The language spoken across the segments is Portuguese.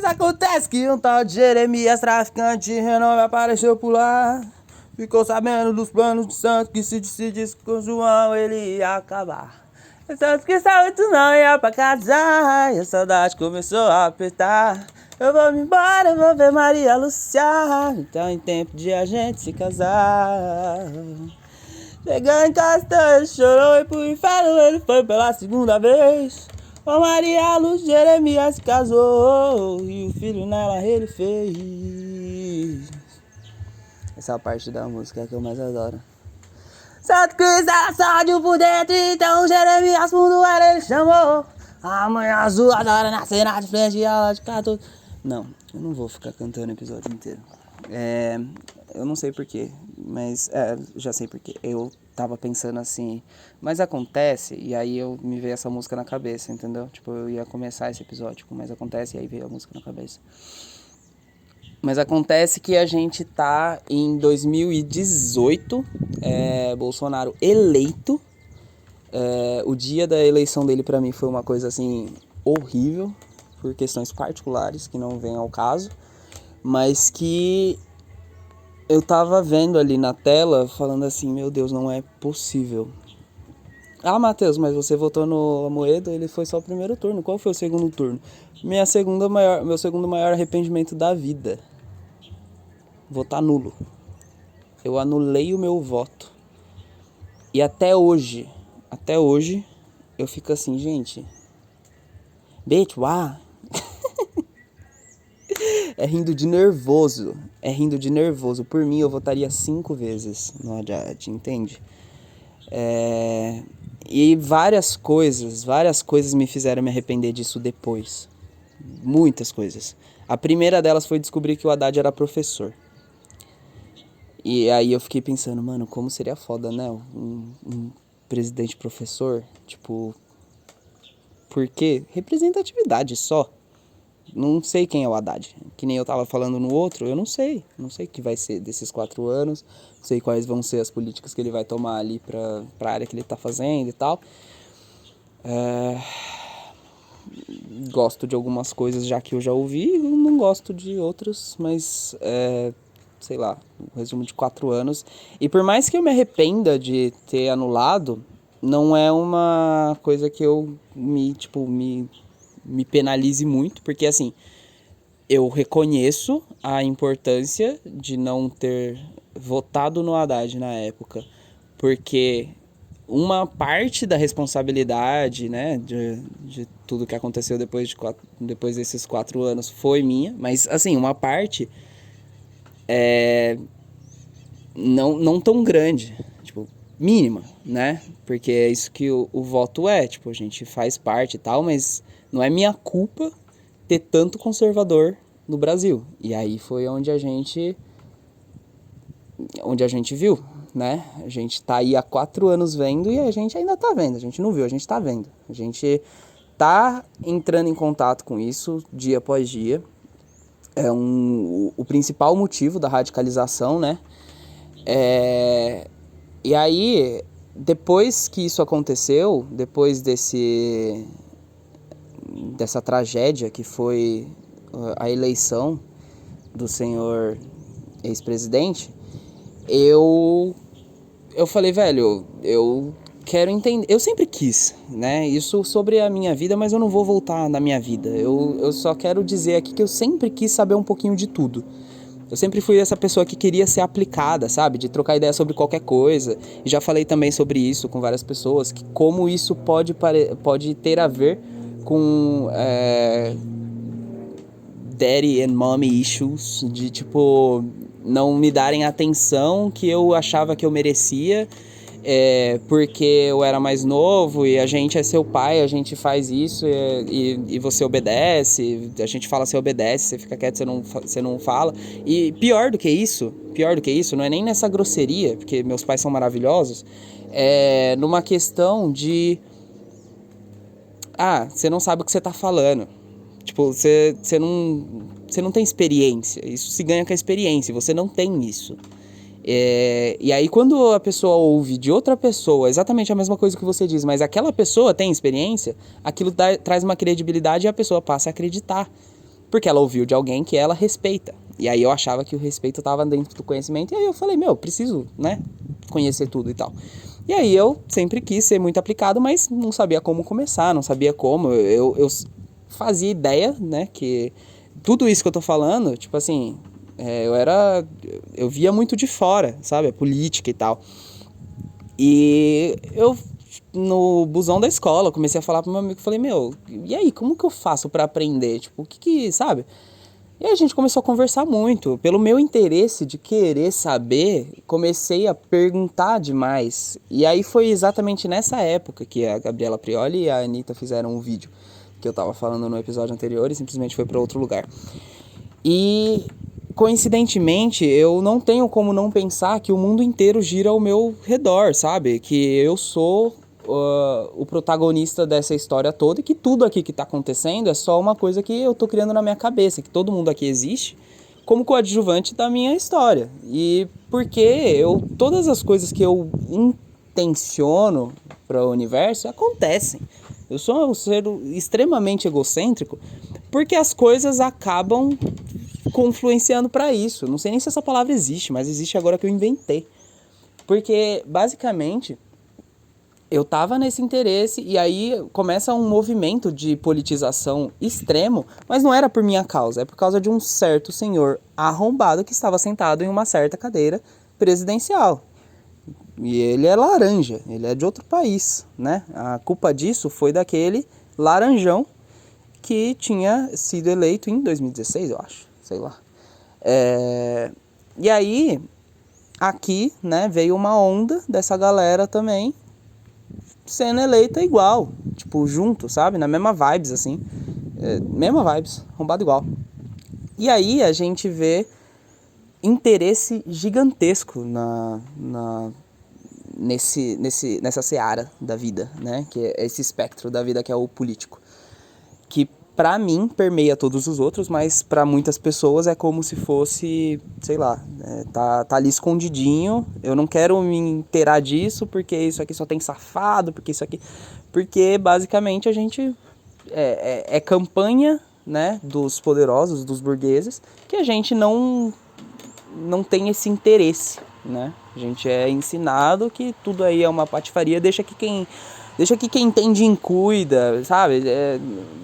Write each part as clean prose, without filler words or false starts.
Mas acontece que um tal de Jeremias, traficante de renome, apareceu por lá. Ficou sabendo dos planos de Santos, que se disse que com João ele ia acabar. Santos que Santos não ia pra casar, e a saudade começou a apertar. Eu vou me embora, eu vou ver Maria Lúcia, então em tempo de a gente se casar. Chegando em casa, ele chorou e pro inferno ele foi pela segunda vez. Com Maria Lúcia, Jeremias se casou e o filho nela ele fez. Essa é a parte da música que eu mais adoro. Santo Cristo era sádio por dentro, então Jeremias fundo era ele chamou. A mãe azul adora nascer na de frente e ela de cá todo. Não, eu não vou ficar cantando o episódio inteiro. Eu não sei porquê, mas já sei porquê. Eu tava pensando assim, mas acontece, e aí me veio essa música na cabeça, entendeu? Tipo, eu ia começar esse episódio com mas acontece, e aí veio a música na cabeça. Mas acontece que a gente tá em 2018, Bolsonaro eleito. O dia da eleição dele pra mim foi uma coisa assim horrível, por questões particulares que não vêm ao caso, mas que eu tava vendo ali na tela falando assim, meu Deus, não é possível. Ah, Matheus, mas você votou no Amoedo, ele foi só o primeiro turno. Qual foi o segundo turno? Meu segundo maior arrependimento da vida. Votar nulo. Eu anulei o meu voto. E até hoje, eu fico assim, gente. Bitch, uau. É rindo de nervoso. Por mim, eu votaria 5 vezes no Haddad, entende? E várias coisas me fizeram me arrepender disso depois. Muitas coisas. A primeira delas foi descobrir que o Haddad era professor. E aí eu fiquei pensando, mano, como seria foda, né? Um presidente professor, tipo... Por quê? Representatividade só. Não sei quem é o Haddad. Que nem eu tava falando no outro, eu não sei. Não sei o que vai ser desses 4 anos. Não sei quais vão ser as políticas que ele vai tomar ali pra área que ele tá fazendo e tal. Gosto de algumas coisas já que eu já ouvi, não gosto de outras, mas sei lá, um resumo de 4 anos. E por mais que eu me arrependa de ter anulado, não é uma coisa que eu me penalize muito, porque assim, eu reconheço a importância de não ter votado no Haddad na época, porque uma parte da responsabilidade, né, de tudo que aconteceu depois desses 4 anos foi minha, mas assim, uma parte não tão grande, tipo, mínima, né, porque é isso que o voto é, tipo, a gente faz parte e tal, mas não é minha culpa ter tanto conservador no Brasil. E aí foi onde a gente viu, né? A gente tá aí há 4 anos vendo e a gente ainda tá vendo. A gente não viu, a gente tá vendo. A gente tá entrando em contato com isso dia após dia. O principal motivo da radicalização, né? E aí, depois que isso aconteceu, depois dessa tragédia que foi a eleição do senhor ex-presidente, eu falei, velho, eu quero entender, eu sempre quis, né, isso sobre a minha vida, mas eu não vou voltar na minha vida, eu só quero dizer aqui que eu sempre quis saber um pouquinho de tudo. Eu sempre fui essa pessoa que queria ser aplicada, sabe? De trocar ideia sobre qualquer coisa. E já falei também sobre isso com várias pessoas, que como isso pode ter a ver com daddy and mommy issues, de tipo, não me darem a atenção que eu achava que eu merecia, porque eu era mais novo e a gente é seu pai, a gente faz isso e você obedece, a gente fala, você obedece, você fica quieto, você não fala. E pior do que isso, não é nem nessa grosseria, porque meus pais são maravilhosos, é numa questão de... você não sabe o que você tá falando. Tipo, você não tem experiência. Isso se ganha com a experiência, você não tem isso. E aí quando a pessoa ouve de outra pessoa exatamente a mesma coisa que você diz, mas aquela pessoa tem experiência, aquilo traz uma credibilidade e a pessoa passa a acreditar. Porque ela ouviu de alguém que ela respeita. E aí eu achava que o respeito estava dentro do conhecimento. E aí eu falei, preciso, né, conhecer tudo e tal. E aí eu sempre quis ser muito aplicado, mas não sabia como começar, não sabia como. Eu fazia ideia, né, que tudo isso que eu tô falando, tipo assim, eu via muito de fora, sabe, a política e tal. E eu, no busão da escola, comecei a falar pro meu amigo, falei, e aí, como que eu faço pra aprender? Tipo, sabe? E aí a gente começou a conversar muito. Pelo meu interesse de querer saber, comecei a perguntar demais. E aí foi exatamente nessa época que a Gabriela Prioli e a Anitta fizeram um vídeo que eu tava falando no episódio anterior e simplesmente foi pra outro lugar. E coincidentemente, eu não tenho como não pensar que o mundo inteiro gira ao meu redor, sabe? Que eu sou o protagonista dessa história toda e que tudo aqui que tá acontecendo é só uma coisa que eu tô criando na minha cabeça, que todo mundo aqui existe como coadjuvante da minha história. E porque todas as coisas que eu intenciono para o universo acontecem. Eu sou um ser extremamente egocêntrico porque as coisas acabam confluenciando para isso. Não sei nem se essa palavra existe, mas existe agora que eu inventei. Porque, basicamente, eu tava nesse interesse e aí começa um movimento de politização extremo, mas não era por minha causa, é por causa de um certo senhor arrombado que estava sentado em uma certa cadeira presidencial. E ele é laranja, ele é de outro país, né? A culpa disso foi daquele laranjão que tinha sido eleito em 2016, eu acho, sei lá. E aí, aqui, né, veio uma onda dessa galera também sendo eleita igual, tipo, junto, sabe? Na mesma vibes, assim. Mesma vibes, arrombado igual. E aí a gente vê interesse gigantesco nessa seara da vida, né? Que é esse espectro da vida que é o político. Que pra mim permeia todos os outros, mas pra muitas pessoas é como se fosse, sei lá, tá ali escondidinho. Eu não quero me inteirar disso porque isso aqui só tem safado, porque basicamente a gente é campanha, né, dos poderosos, dos burgueses, que a gente não tem esse interesse, né? A gente é ensinado que tudo aí é uma patifaria, deixa que quem entende e cuida, sabe?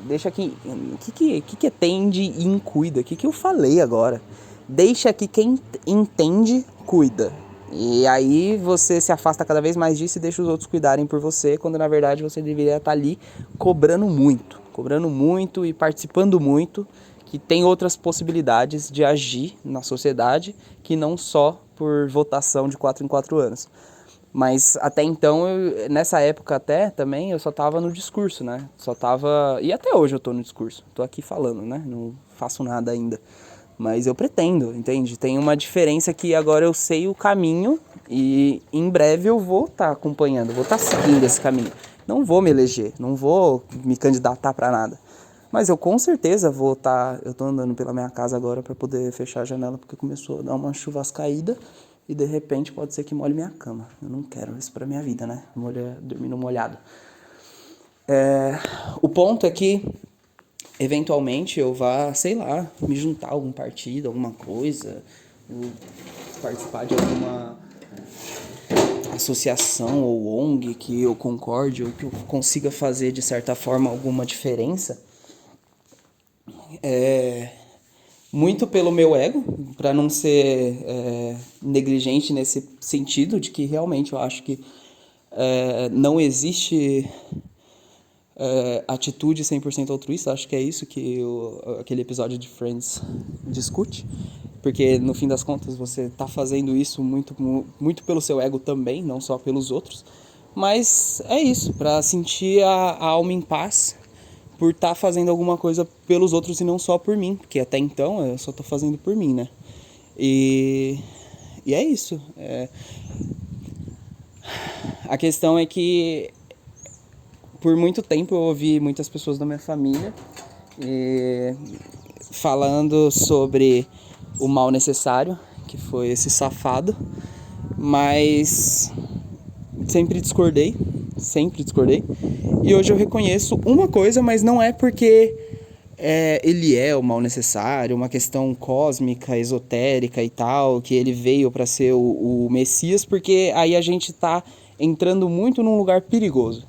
Deixa que... que entende e cuida? O que eu falei agora? Deixa que quem entende, cuida. E aí você se afasta cada vez mais disso e deixa os outros cuidarem por você, quando na verdade você deveria estar ali cobrando muito e participando muito, que tem outras possibilidades de agir na sociedade que não só por votação de 4 em 4 anos. Mas até então, nessa época até também, eu só tava no discurso, né? E até hoje eu tô no discurso. Tô aqui falando, né? Não faço nada ainda. Mas eu pretendo, entende? Tem uma diferença que agora eu sei o caminho e em breve eu vou estar acompanhando, vou estar seguindo esse caminho. Não vou me eleger, não vou me candidatar pra nada. Mas eu com certeza vou estar... Eu tô andando pela minha casa agora pra poder fechar a janela porque começou a dar uma chuvascaída. E de repente pode ser que molhe minha cama. Eu não quero isso pra minha vida, né? Dormir no molhado. O ponto é que, eventualmente, eu vá, sei lá, me juntar a algum partido, alguma coisa, ou participar de alguma associação ou ONG que eu concorde ou que eu consiga fazer, de certa forma, alguma diferença. Muito pelo meu ego, para não ser negligente nesse sentido, de que realmente eu acho que não existe atitude 100% altruísta. Acho que é isso que aquele episódio de Friends discute, porque no fim das contas você tá fazendo isso muito, muito pelo seu ego também, não só pelos outros, mas é isso, para sentir a alma em paz, por estar fazendo alguma coisa pelos outros e não só por mim, porque até então eu só tô fazendo por mim, né? E é isso. A questão é que por muito tempo eu ouvi muitas pessoas da minha família falando sobre o mal necessário, que foi esse safado, mas sempre discordei. E hoje eu reconheço uma coisa, mas não é porque ele é o mal necessário, uma questão cósmica, esotérica e tal, que ele veio para ser o Messias, porque aí a gente tá entrando muito num lugar perigoso.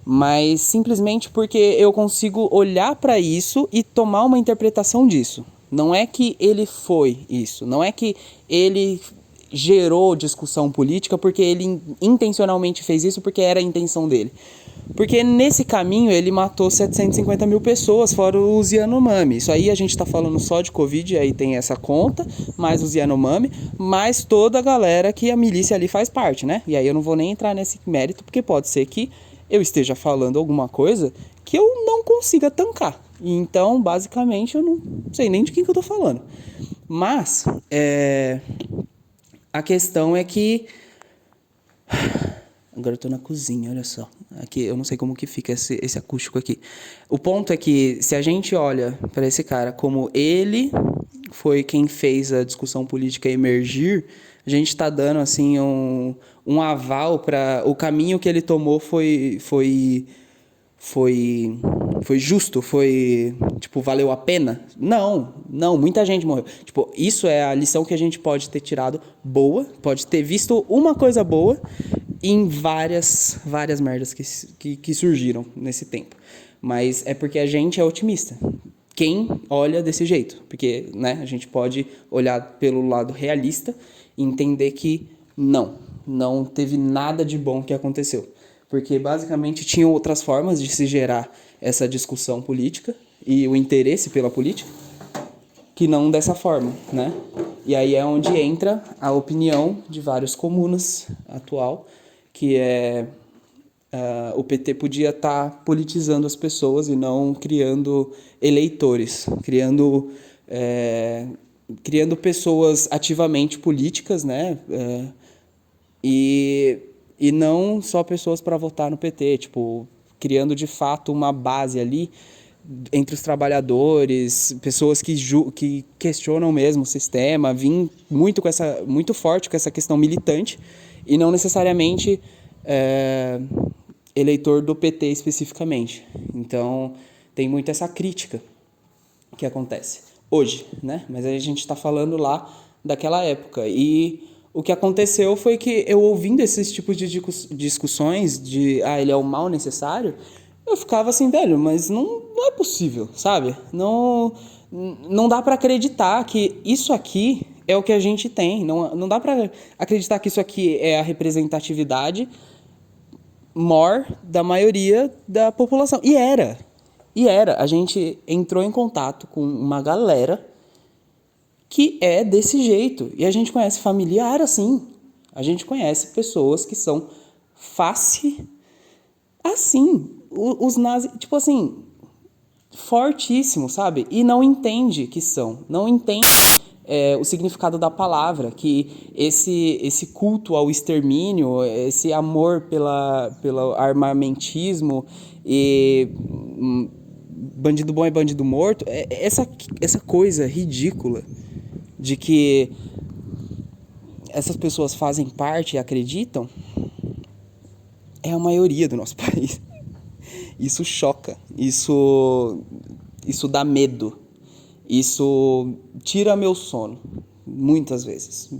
Mas simplesmente porque eu consigo olhar para isso e tomar uma interpretação disso. Não é que ele foi isso, não é que ele gerou discussão política porque ele intencionalmente fez isso porque era a intenção dele. Porque nesse caminho ele matou 750 mil pessoas, fora os Yanomami. Isso aí a gente tá falando só de Covid, aí tem essa conta, mais os Yanomami, mais toda a galera que a milícia ali faz parte, né? E aí eu não vou nem entrar nesse mérito, porque pode ser que eu esteja falando alguma coisa que eu não consiga tancar. Então, basicamente, eu não sei nem de quem que eu tô falando. Mas, a questão é que... Agora eu tô na cozinha, olha só. Aqui, eu não sei como que fica esse acústico aqui. O ponto é que, se a gente olha para esse cara como ele foi quem fez a discussão política emergir, a gente está dando assim um aval para o caminho que ele tomou foi justo, tipo, valeu a pena? Não, muita gente morreu. Tipo, isso é a lição que a gente pode ter tirado boa, pode ter visto uma coisa boa em várias merdas que surgiram nesse tempo. Mas é porque a gente é otimista. Quem olha desse jeito? Porque, né, a gente pode olhar pelo lado realista e entender que não teve nada de bom que aconteceu. Porque, basicamente, tinham outras formas de se gerar essa discussão política e o interesse pela política, que não dessa forma, né? E aí é onde entra a opinião de vários comunas atual, que o PT podia estar politizando as pessoas e não criando eleitores, criando pessoas ativamente políticas, né? E não só pessoas para votar no PT, tipo, criando de fato uma base ali entre os trabalhadores, pessoas que questionam mesmo o sistema, vim muito forte com essa questão militante e não necessariamente eleitor do PT especificamente. Então, tem muito essa crítica que acontece hoje, né? Mas aí a gente está falando lá daquela época. E o que aconteceu foi que eu ouvindo esses tipos de discussões de ele é o mal necessário, eu ficava assim, velho, mas não é possível, sabe? Não dá para acreditar que isso aqui é o que a gente tem. Não dá para acreditar que isso aqui é a representatividade maior da maioria da população. E era. A gente entrou em contato com uma galera que é desse jeito. E a gente conhece familiar assim. A gente conhece pessoas que são face assim. Os nazis, tipo assim, fortíssimo, sabe? E não entende que são. Não entende o significado da palavra, que esse culto ao extermínio, esse amor pelo armamentismo e bandido bom é bandido morto, essa coisa ridícula de que essas pessoas fazem parte e acreditam, é a maioria do nosso país. Isso choca, isso dá medo, isso tira meu sono, muitas vezes.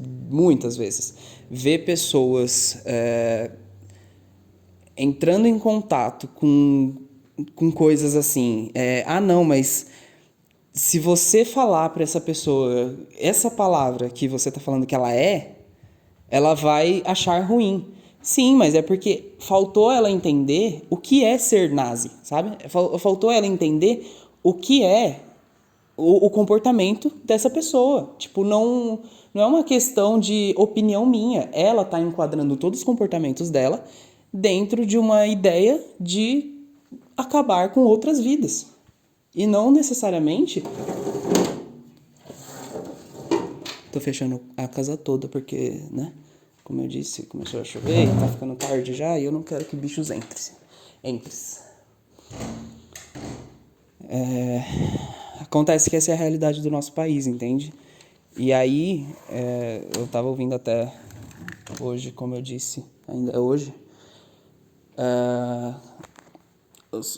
Ver pessoas entrando em contato com coisas assim, não, mas se você falar para essa pessoa essa palavra que você está falando que ela vai achar ruim. Sim, mas é porque faltou ela entender o que é ser nazi, sabe? Faltou ela entender o que é o comportamento dessa pessoa. Tipo, não é uma questão de opinião minha. Ela está enquadrando todos os comportamentos dela dentro de uma ideia de acabar com outras vidas. E não necessariamente... Tô fechando a casa toda porque, né? Como eu disse, começou a chover, tá ficando tarde já e eu não quero que bichos entrem. Acontece que essa é a realidade do nosso país, entende? E aí, eu tava ouvindo até hoje, como eu disse, ainda é hoje,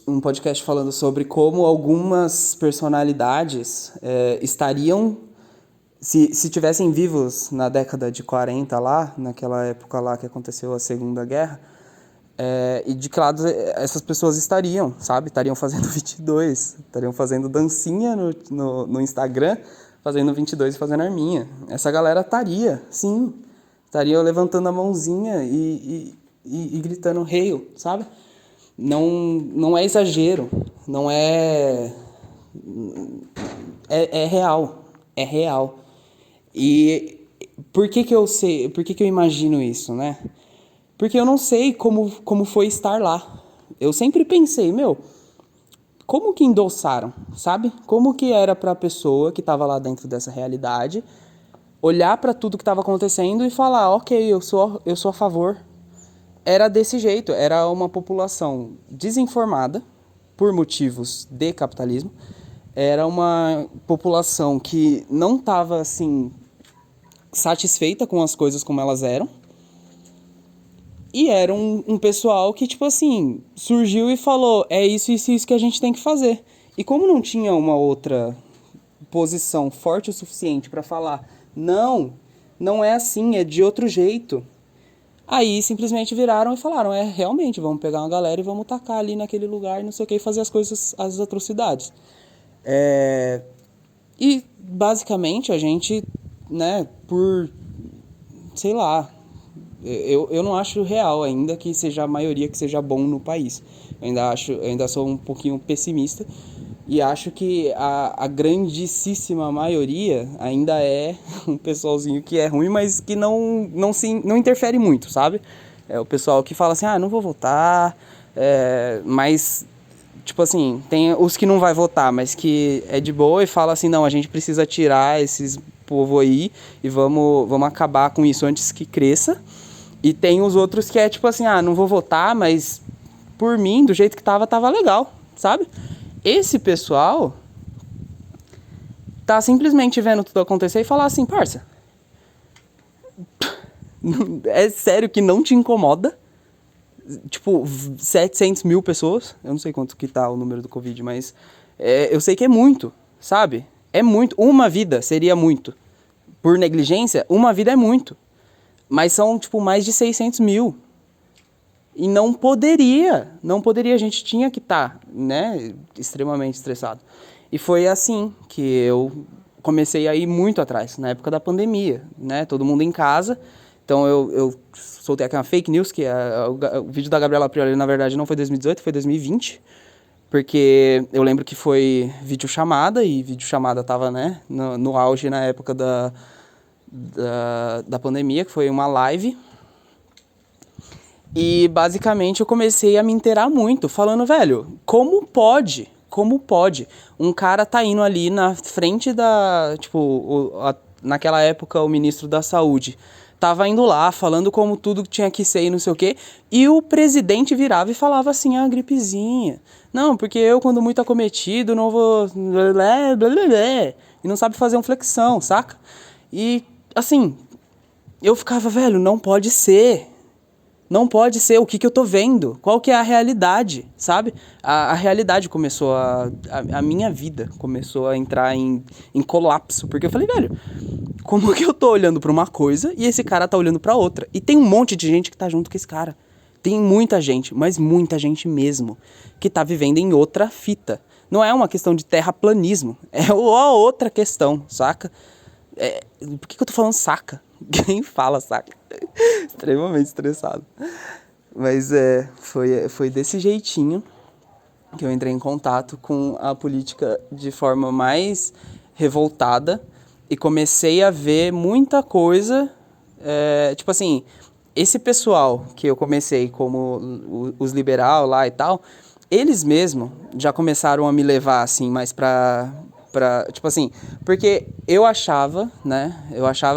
um podcast falando sobre como algumas personalidades estariam, se tivessem vivos na década de 40 lá, naquela época lá que aconteceu a Segunda Guerra, e de que lado essas pessoas estariam, sabe? Estariam fazendo 22, estariam fazendo dancinha no Instagram, fazendo 22 e fazendo arminha. Essa galera estaria, sim, estaria levantando a mãozinha e gritando Hail, sabe? Não é exagero, não é... É real, é real. E por que que eu sei, por que que eu imagino isso, né? Porque eu não sei como foi estar lá. Eu sempre pensei, meu, como que endossaram, sabe? Como que era pra pessoa que estava lá dentro dessa realidade olhar pra tudo que estava acontecendo e falar, ok, eu sou a favor. Era desse jeito, era uma população desinformada por motivos de capitalismo. Era uma população que não estava assim satisfeita com as coisas como elas eram. E era um pessoal que, tipo assim, surgiu e falou, é isso que a gente tem que fazer. E como não tinha uma outra posição forte o suficiente para falar, não é assim, é de outro jeito. Aí simplesmente viraram e falaram, realmente, vamos pegar uma galera e vamos tacar ali naquele lugar, não sei o que, e fazer as coisas, as atrocidades. E basicamente a gente, né, sei lá, eu não acho real ainda que seja a maioria que seja bom no país. Eu ainda sou um pouquinho pessimista e acho que a grandíssima maioria ainda é um pessoalzinho que é ruim, mas que não interfere muito, sabe? É o pessoal que fala assim, não vou votar, mas tipo assim, tem os que não vai votar, mas que é de boa e fala assim, não, a gente precisa tirar esses povo aí e vamos acabar com isso antes que cresça. E tem os outros que é tipo assim, não vou votar, mas por mim, do jeito que tava legal, sabe? Esse pessoal tá simplesmente vendo tudo acontecer e falar assim, parça, é sério que não te incomoda? Tipo, 700 mil pessoas, eu não sei quanto que tá o número do Covid, mas eu sei que é muito, sabe? É muito, uma vida seria muito. Por negligência, uma vida é muito. Mas são, tipo, mais de 600 mil. E não poderia, a gente tinha que estar, né, extremamente estressado. E foi assim que eu comecei a ir muito atrás, na época da pandemia, né, todo mundo em casa. Então eu soltei aqui uma fake news, que o vídeo da Gabriela Prioli, na verdade, não foi 2018, foi 2020. Porque eu lembro que foi videochamada, e videochamada tava, né, no auge na época da pandemia, que foi uma live. E basicamente eu comecei a me inteirar muito, falando, velho, como pode? Como pode? Um cara tá indo ali na frente tipo, naquela época o ministro da Saúde tava indo lá, falando como tudo tinha que ser e não sei o quê, e o presidente virava e falava assim, gripezinha. Não, porque eu, quando muito acometido, não vou... E não sabe fazer uma flexão, saca? E, assim, eu ficava, velho, não pode ser. Não pode ser, o que eu tô vendo? Qual que é a realidade, sabe? A realidade começou a minha vida começou a entrar em colapso, porque eu falei, velho, como que eu tô olhando pra uma coisa e esse cara tá olhando pra outra? E tem um monte de gente que tá junto com esse cara. Tem muita gente, mas muita gente mesmo, que tá vivendo em outra fita. Não é uma questão de terraplanismo, é outra questão, saca? Por que eu tô falando saca? Quem fala saca? Extremamente estressado. Mas foi desse jeitinho que eu entrei em contato com a política de forma mais revoltada e comecei a ver muita coisa. Tipo assim, esse pessoal que eu comecei como os liberal lá e tal, eles mesmo já começaram a me levar assim mais tipo assim, porque eu achava, né,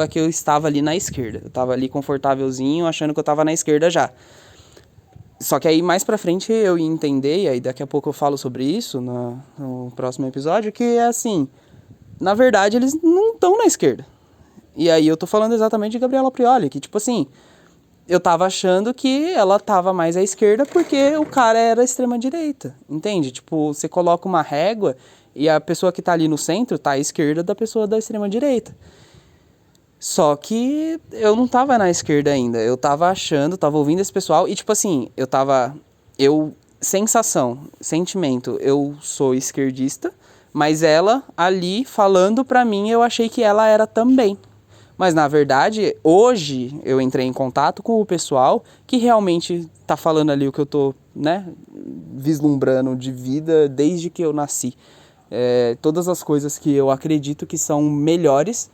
que eu estava ali na esquerda, eu estava ali confortávelzinho, achando que eu estava na esquerda já. Só que aí mais pra frente eu ia entender, e aí daqui a pouco eu falo sobre isso no próximo episódio, que é assim, na verdade eles não estão na esquerda. E aí eu tô falando exatamente de Gabriela Prioli, que tipo assim, eu tava achando que ela tava mais à esquerda porque o cara era extrema-direita, entende? Tipo, você coloca uma régua e a pessoa que tá ali no centro tá à esquerda da pessoa da extrema-direita. Só que eu não tava na esquerda ainda, eu tava achando, tava ouvindo esse pessoal e tipo assim, sensação, sentimento, eu sou esquerdista, mas ela ali falando pra mim, eu achei que ela era também. Mas na verdade, hoje eu entrei em contato com o pessoal que realmente tá falando ali o que eu tô, né, vislumbrando de vida desde que eu nasci. Todas as coisas que eu acredito que são melhores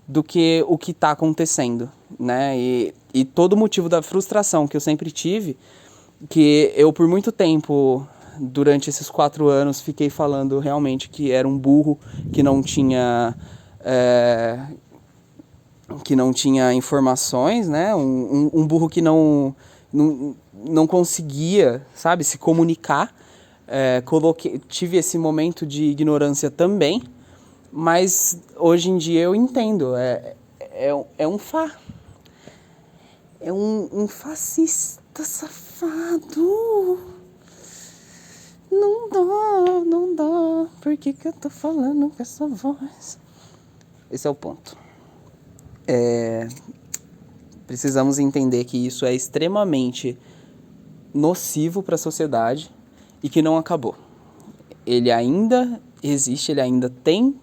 do que o que está acontecendo, né? E todo o motivo da frustração que eu sempre tive, que eu por muito tempo, durante esses 4 anos, fiquei falando realmente que era um burro, que não tinha... que não tinha informações, né? Um burro que não conseguia, sabe, se comunicar. Tive esse momento de ignorância também, mas hoje em dia eu entendo. É um É um fascista safado. Não dá, não dá. Por que eu tô falando com essa voz? Esse é o ponto. Precisamos entender que isso é extremamente nocivo para a sociedade e que não acabou. Ele ainda existe, ele ainda tem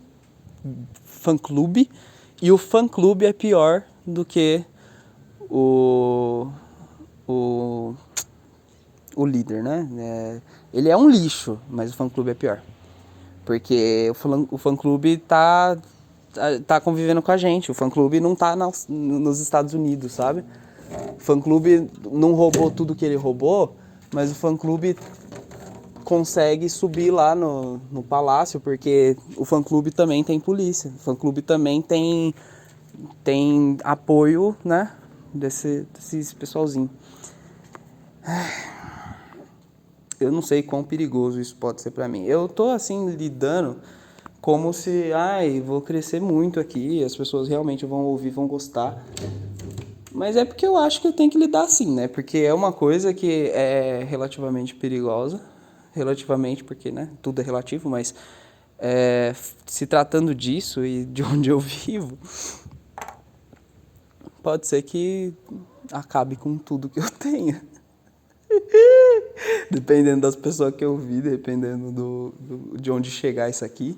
fã-clube e o fã-clube é pior do que o, o, o líder, né? Ele é um lixo, mas o fã-clube é pior. Porque o fã-clube tá convivendo com a gente. O fã-clube não tá nos Estados Unidos, sabe? O fã-clube não roubou tudo que ele roubou, mas o fã-clube consegue subir lá no palácio, porque o fã-clube também tem polícia. O fã-clube também tem apoio, né? Desse pessoalzinho. Eu não sei quão perigoso isso pode ser pra mim. Eu tô, assim, lidando como se, vou crescer muito aqui, as pessoas realmente vão ouvir, vão gostar. Mas é porque eu acho que eu tenho que lidar assim, né? Porque é uma coisa que é relativamente perigosa. Relativamente, porque, né? Tudo é relativo, mas se tratando disso e de onde eu vivo, pode ser que acabe com tudo que eu tenho. Dependendo das pessoas que eu vi, dependendo de onde chegar isso aqui,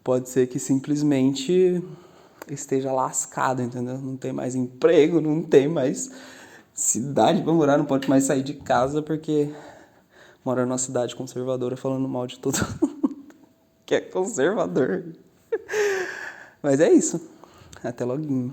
pode ser que simplesmente esteja lascado, entendeu? Não tem mais emprego, não tem mais cidade pra morar, não pode mais sair de casa porque mora numa cidade conservadora falando mal de todo mundo que é conservador. Mas é isso. Até logo.